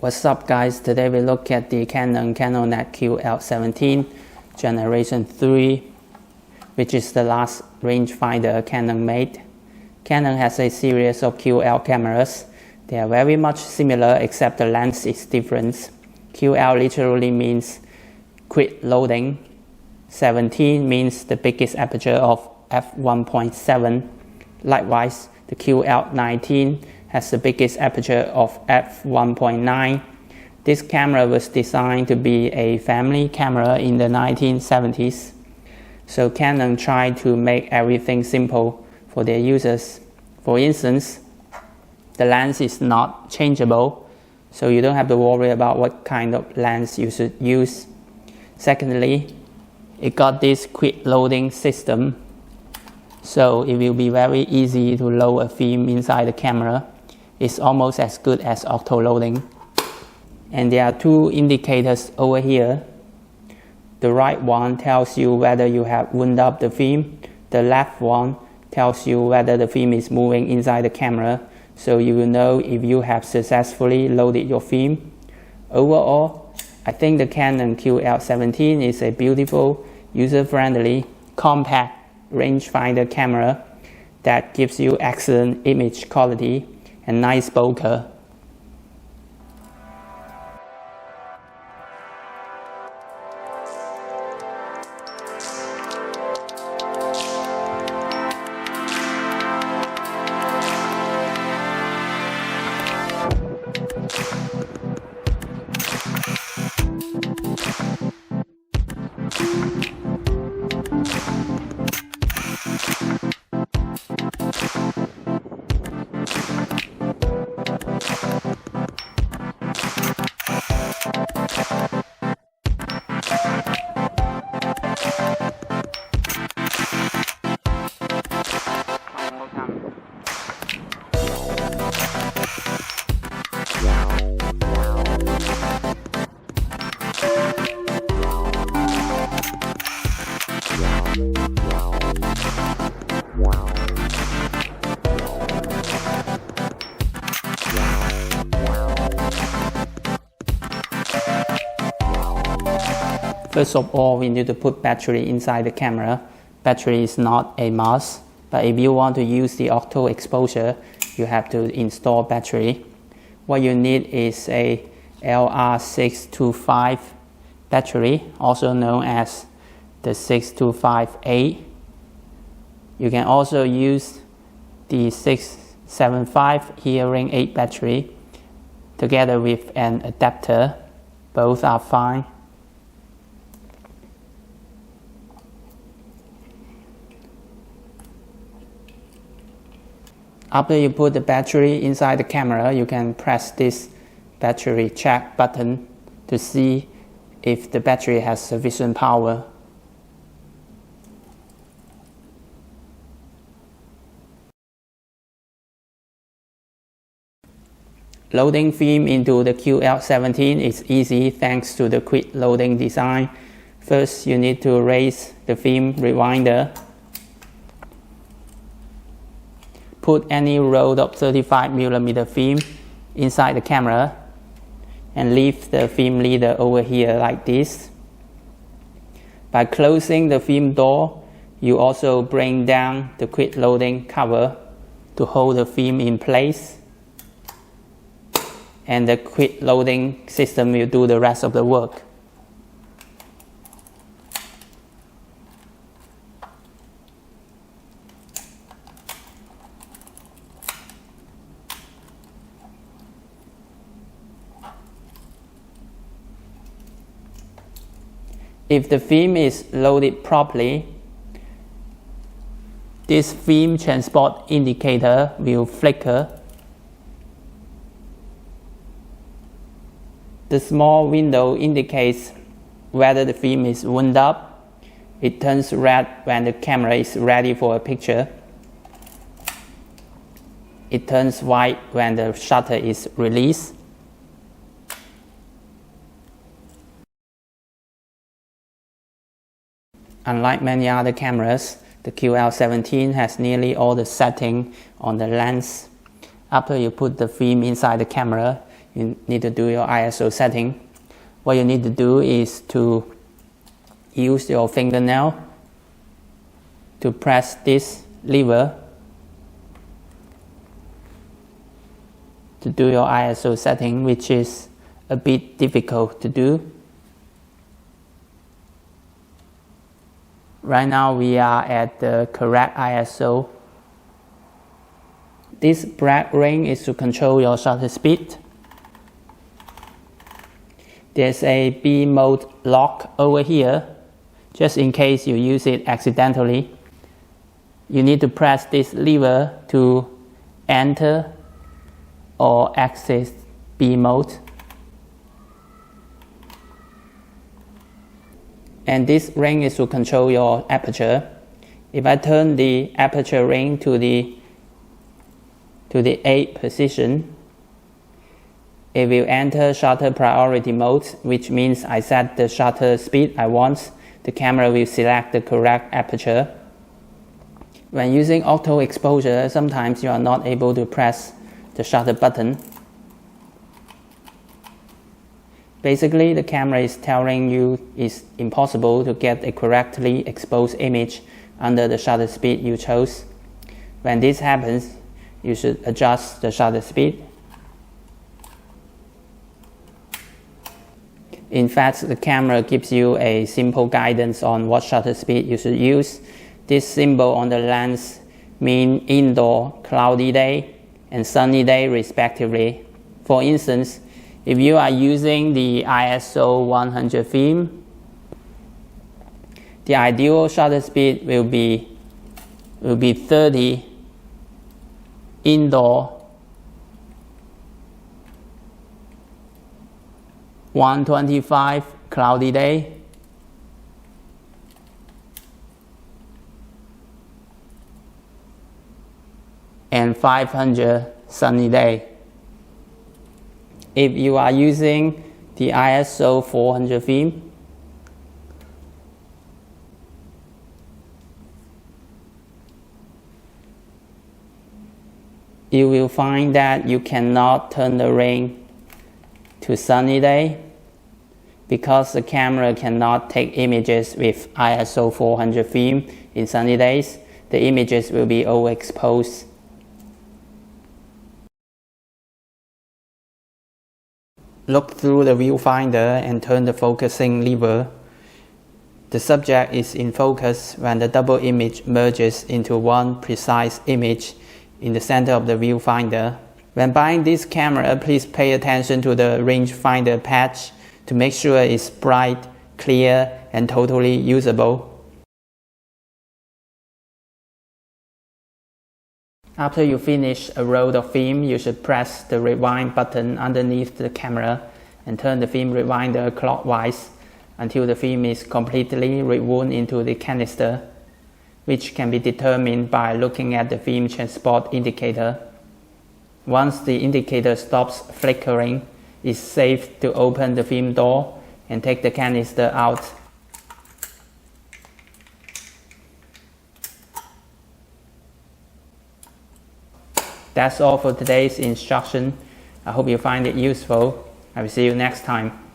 What's up guys, today we look at the Canon Canonet QL17 generation 3, which is the last rangefinder Canon made. Canon has a series of QL cameras. They are very much similar except the lens is different. QL literally means quick loading. 17 means the biggest aperture of f1.7. Likewise, the QL19 has the biggest aperture of f1.9. This camera was designed to be a family camera in the 1970s. So Canon tried to make everything simple for their users. For instance, the lens is not changeable, so you don't have to worry about what kind of lens you should use. Secondly, it got this quick loading system, so it will be very easy to load a film inside the camera. It's almost as good as auto loading. And there are two indicators over here. The right one tells you whether you have wound up the film. The left one tells you whether the film is moving inside the camera, so you will know if you have successfully loaded your film. Overall, I think the Canon QL17 is a beautiful, user-friendly, compact rangefinder camera that gives you excellent image quality and nice bokeh. First of all, we need to put battery inside the camera. Battery is not a must, but if you want to use the auto exposure, you have to install battery. What you need is a LR625 battery, also known as the 625A. You can also use the 675 hearing aid battery together with an adapter. Both are fine. After you put the battery inside the camera, you can press this battery check button to see if the battery has sufficient power. Loading film into the QL17 is easy thanks to the quick loading design. First, you need to raise the film rewinder. Put any roll of 35mm film inside the camera and leave the film leader over here like this. By closing the film door, you also bring down the quick loading cover to hold the film in place, and the quick loading system will do the rest of the work. If the film is loaded properly, this film transport indicator will flicker. The small window indicates whether the film is wound up. It turns red when the camera is ready for a picture. It turns white when the shutter is released. Unlike many other cameras, the QL17 has nearly all the settings on the lens. After you put the film inside the camera, you need to do your ISO setting. What you need to do is to use your fingernail to press this lever to do your ISO setting, which is a bit difficult to do. Right now we are at the correct ISO. This black ring is to control your shutter speed. There's a B mode lock over here, just in case you use it accidentally. You need to press this lever to enter or exit B mode. And this ring is to control your aperture. If I turn the aperture ring to the 8 position, it will enter shutter priority mode, which means I set the shutter speed I want. The camera will select the correct aperture. When using auto exposure, sometimes you are not able to press the shutter button. Basically, the camera is telling you it's impossible to get a correctly exposed image under the shutter speed you chose. When this happens, you should adjust the shutter speed. In fact, the camera gives you a simple guidance on what shutter speed you should use. This symbol on the lens means indoor, cloudy day, and sunny day respectively. For instance, if you are using the ISO 100 film, the ideal shutter speed will be 30 indoor, 125 cloudy day, and 500 sunny day. If you are using the ISO 400 film, you will find that you cannot turn the ring to sunny day because the camera cannot take images with ISO 400 film in sunny days. The images will be overexposed. Look through the viewfinder and turn the focusing lever. The subject is in focus when the double image merges into one precise image in the center of the viewfinder. When buying this camera, please pay attention to the rangefinder patch to make sure it's bright, clear, and totally usable. After you finish a roll of film, you should press the rewind button underneath the camera and turn the film rewinder clockwise until the film is completely rewound into the canister, which can be determined by looking at the film transport indicator. Once the indicator stops flickering, it's safe to open the film door and take the canister out. That's all for today's instruction. I hope you find it useful. I will see you next time.